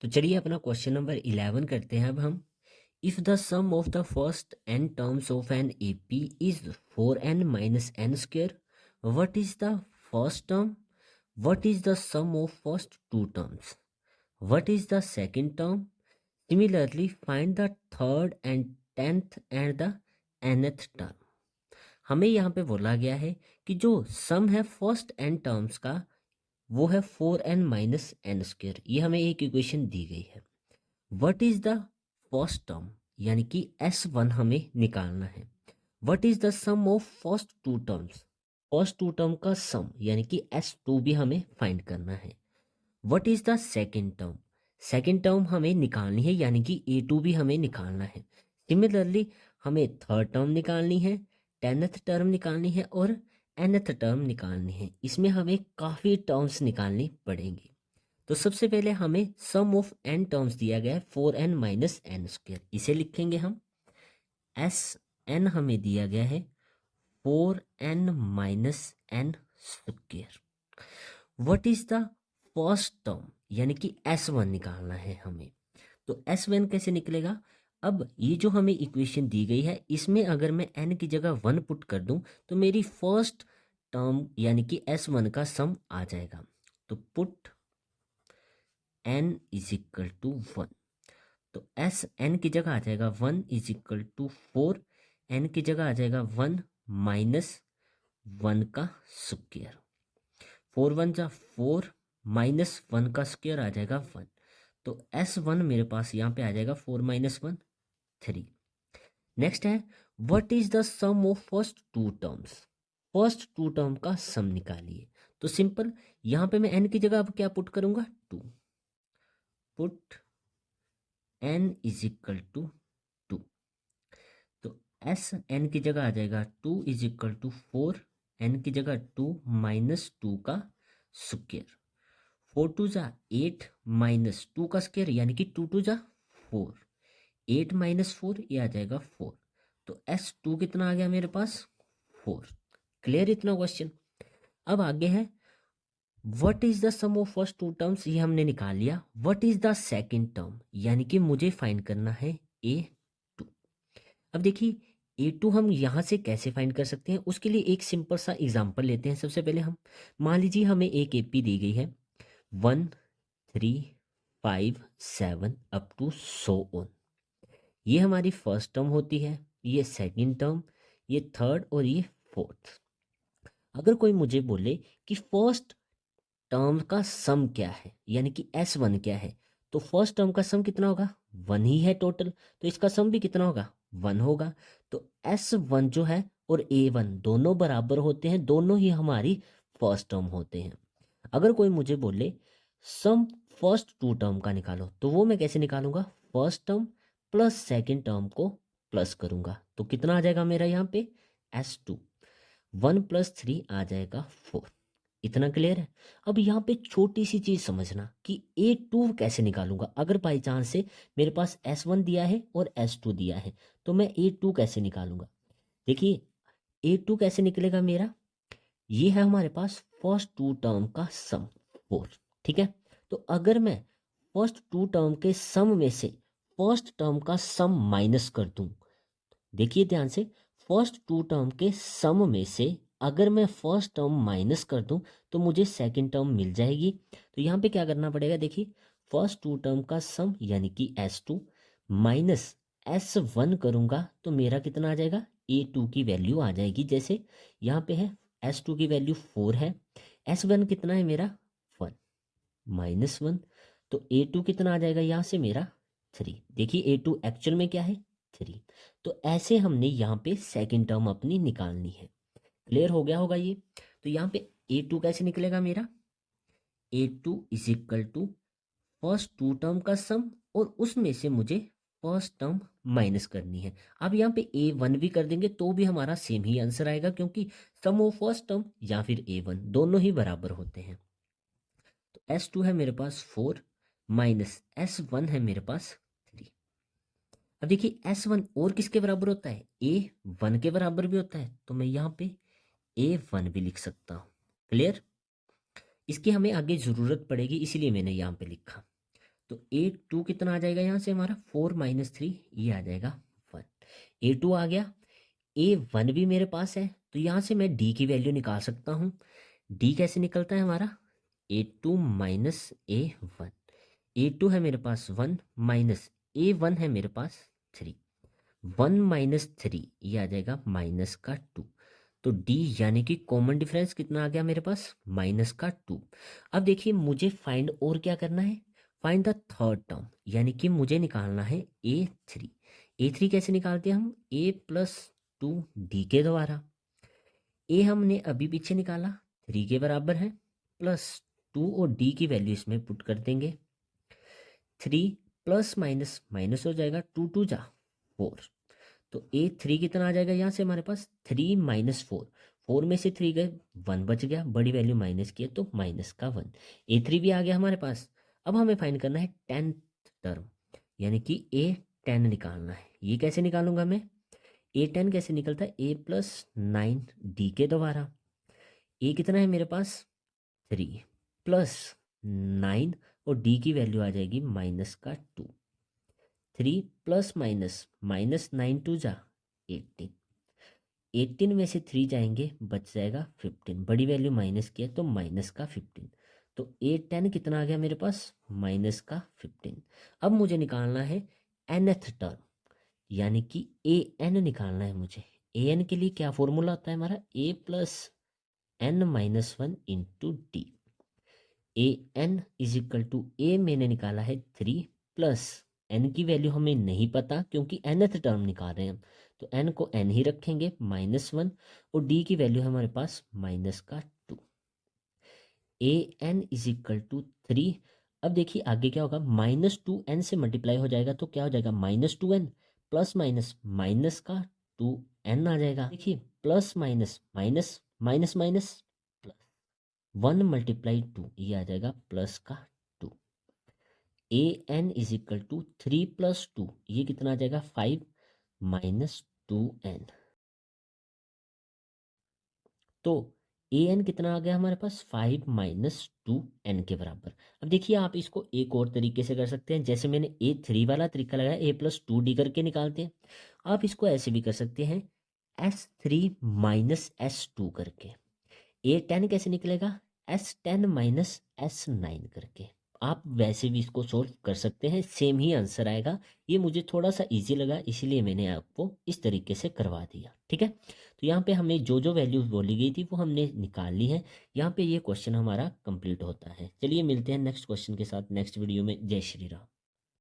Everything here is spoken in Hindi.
तो चलिए अपना क्वेश्चन नंबर 11 करते हैं अब हम। If the sum of the first n terms of an AP is 4n minus n square, what is the first term, what is the sum of first two terms, what is the second term, similarly find the third and 10th and the nth term. हमें यहाँ पे बोला गया है कि जो सम है फर्स्ट n टर्म्स का वो है 4n माइनस n स्क्वेयर। ये हमें एक इक्वेशन दी गई है। What is the first term यानी कि S1 हमें निकालना है। What is the sum of first two terms, first two term का सम यानी कि S2 भी हमें फाइंड करना है। What is the second term, second term हमें निकालनी है यानी कि A2 भी हमें निकालना है। सिमिलरली हमें थर्ड टर्म निकालनी है, 10th टर्म निकालनी है और nth टर्म निकालनी है। इसमें हमें काफ़ी टर्म्स निकालनी पड़ेंगी। तो सबसे पहले हमें सम ऑफ n टर्म्स दिया गया है 4n माइनस n स्क्वेयर। इसे लिखेंगे हम Sn हमें दिया गया है 4n minus n square. What is the first term यानी कि S1 निकालना है हमें। तो S1 कैसे निकलेगा? अब ये जो हमें इक्वेशन दी गई है इसमें अगर मैं n की जगह 1 पुट कर दूं तो मेरी फर्स्ट टर्म यानी कि S1 का सम आ जाएगा। तो put n is equal to 1, तो एस n की जगह आ जाएगा 1 इज इक्वल टू 4, n की जगह आ जाएगा 1 माइनस 1 का स्क्वायर, 4 1 जा 4 माइनस 1 का स्क्वायर आ जाएगा 1। तो S1 मेरे पास यहाँ पे आ जाएगा 4 माइनस 1 3। नेक्स्ट है what is the sum of first two terms, first two term का सम निकालिए। तो सिंपल यहाँ पे मैं n की जगह अब क्या पुट करूंगा 2, put n is equal to 2। तो एस n की जगह आ जाएगा 2 इज इक्वल टू 4, n की जगह 2 माइनस 2 का स्क्वायर, 4 2 जा 8 माइनस 2 का स्क्वायर यानी कि 2 2 जा 4, 8 माइनस 4 ये आ जाएगा 4। तो S2 कितना आ गया मेरे पास 4। क्लियर इतना क्वेश्चन। अब आगे है what is the sum of first two terms, ये हमने निकाल लिया। What is the second term यानी कि मुझे फाइंड करना है A2। अब देखिए A2 हम यहाँ से कैसे फाइंड कर सकते हैं, उसके लिए एक सिंपल सा एग्जांपल लेते हैं। सबसे पहले हम मान लीजिए हमें एक AP दी गई है 1 3 5 7 अप टू सो ऑन। ये हमारी फर्स्ट टर्म होती है, ये सेकंड टर्म, ये थर्ड और ये फोर्थ। अगर कोई मुझे बोले कि फर्स्ट टर्म का सम क्या है यानी कि S1 क्या है, तो फर्स्ट टर्म का सम कितना होगा 1 ही है टोटल, तो इसका सम भी कितना होगा 1 होगा। तो S1 जो है और A1 दोनों बराबर होते हैं, दोनों ही हमारी फर्स्ट टर्म होते हैं। अगर कोई मुझे बोले सम फर्स्ट टू टर्म का निकालो, तो वो मैं कैसे निकालूंगा, first term plus second term को प्लस करूंगा तो कितना आ जाएगा मेरा यहाँ पे S2, 1 + 3 आ जाएगा 4। इतना क्लियर है। अब यहाँ पे छोटी सी चीज समझना कि A2 कैसे निकालूंगा। अगर बाई चांस से मेरे पास S1 दिया है और S2 दिया है तो मैं A2 कैसे निकालूंगा। देखिए A2 कैसे निकलेगा मेरा, ये है हमारे पास फर्स्ट टू टर्म का सम 4, ठीक है। तो अगर मैं फर्स्ट टू टर्म के सम में से फर्स्ट टर्म का सम माइनस कर दूं, देखिए ध्यान से, फर्स्ट टू टर्म के सम में से अगर मैं फर्स्ट टर्म माइनस कर दूं तो मुझे सेकंड टर्म मिल जाएगी। तो यहाँ पे क्या करना पड़ेगा, देखिए फर्स्ट टू टर्म का सम यानी कि S2 माइनस S1 करूंगा तो मेरा कितना आ जाएगा, A2 की वैल्यू आ जाएगी। जैसे यहाँ पे है S2 की वैल्यू 4 है, S1 कितना है मेरा 1 माइनस 1, तो A2 कितना आ जाएगा यहाँ से मेरा 3। देखिए A2 एक्चुअल में क्या है 3। तो ऐसे हमने यहाँ पे सेकंड टर्म अपनी निकालनी है। क्लियर हो गया होगा ये। तो यहाँ पे A2 कैसे निकलेगा मेरा, A2 is equal to first two term का सम और उसमें से मुझे फर्स्ट टर्म माइनस करनी है। अब यहाँ पे A1 भी कर देंगे तो भी हमारा सेम ही आंसर आएगा, क्योंकि सम ऑफ फर्स्ट टर्म या फिर A1 दोनों ही बराबर होते हैं। तो S2 है मेरे पास 4 माइनस S1 है मेरे पास 3। अब देखिए S1 और किसके बराबर होता है, A1 के बराबर भी होता है, तो मैं यहाँ पे A1 भी लिख सकता हूँ। क्लियर, इसकी हमें आगे ज़रूरत पड़ेगी इसीलिए मैंने यहाँ पे लिखा। तो A2 कितना आ जाएगा यहाँ से हमारा 4 माइनस 3, ये आ जाएगा 1। A2 आ गया। A1 भी मेरे पास है, तो यहाँ से मैं D की वैल्यू निकाल सकता हूँ। D कैसे निकलता है हमारा, A2 माइनस A1। A2 है मेरे पास 1 माइनस A1 है मेरे पास 3। 1 माइनस 3 ये आ जाएगा माइनस का 2। तो D यानी कि कॉमन डिफरेंस कितना आ गया मेरे पास, माइनस का 2। अब देखिए मुझे फाइंड और क्या करना है, फाइंड द थर्ड टर्म, यानी कि मुझे निकालना है A3। A3 कैसे निकालते हैं हम, A प्लस 2D के द्वारा। A हमने अभी पीछे निकाला, 3 के बराबर है, प्लस 2 और D की वैल्यू इसमें पुट कर देंगे। 3 प्लस माइनस माइनस हो जाएगा, 2 2 जा 4। तो A3 कितना आ जाएगा यहाँ से हमारे पास, 3 माइनस 4। 4 में से 3 गए, 1 बच गया, बड़ी वैल्यू माइनस की है तो माइनस का 1। A3 भी आ गया हमारे पास। अब हमें फाइंड करना है 10th टर्म, यानी कि A10 निकालना है। ये कैसे निकालूंगा मैं, A10 कैसे निकलता है, A प्लस 9D के द्वारा। A कितना है मेरे पास, 3 प्लस 9 और D की वैल्यू आ जाएगी माइनस का 2। 3 प्लस माइनस माइनस 9 2 जा 18। 18 में से 3 जाएंगे, बच जाएगा 15, बड़ी वैल्यू माइनस की है तो माइनस का 15। तो A10 कितना आ गया मेरे पास, माइनस का 15। अब मुझे निकालना है nth टर्म, यानी कि AN निकालना है मुझे। AN के लिए क्या फॉर्मूला होता है हमारा, A plus n minus 1 into D. AN is equal to A मैंने निकाला है 3 प्लस n की वैल्यू हमें नहीं पता क्योंकि nth टर्म निकाल रहे हैं हम, तो n को n ही रखेंगे -1 और d की वैल्यू हमारे पास माइनस का 2। AN is equal to 3। अब देखिए आगे क्या होगा, -2n से मल्टीप्लाई हो जाएगा तो क्या हो जाएगा, -2n प्लस माइनस माइनस का 2n आ जाएगा। देखिए plus minus minus minus minus plus 1 multiply 2, ये आ जाएगा प्लस का 2। AN is equal to 3 plus 2, ये कितना आ जाएगा 5 माइनस 2n। तो AN कितना आ गया हमारे पास, 5 माइनस 2n के बराबर। अब देखिए आप इसको एक और तरीके से कर सकते हैं, जैसे मैंने A3 वाला तरीका लगाया, A प्लस 2D करके निकालते हैं। आप इसको ऐसे भी कर सकते हैं, S3 माइनस S2 करके। A10 कैसे निकलेगा, S10 माइनस S9 करके। आप वैसे भी इसको सोल्व कर सकते हैं, सेम ही आंसर आएगा। ये मुझे थोड़ा सा इजी लगा इसीलिए मैंने आपको इस तरीके से करवा दिया, ठीक है। तो यहाँ पे हमें जो जो वैल्यूज बोली गई थी वो हमने निकाल ली है। यहाँ पे ये क्वेश्चन हमारा कंप्लीट होता है। चलिए मिलते हैं नेक्स्ट क्वेश्चन के साथ नेक्स्ट वीडियो में। जय श्री राम।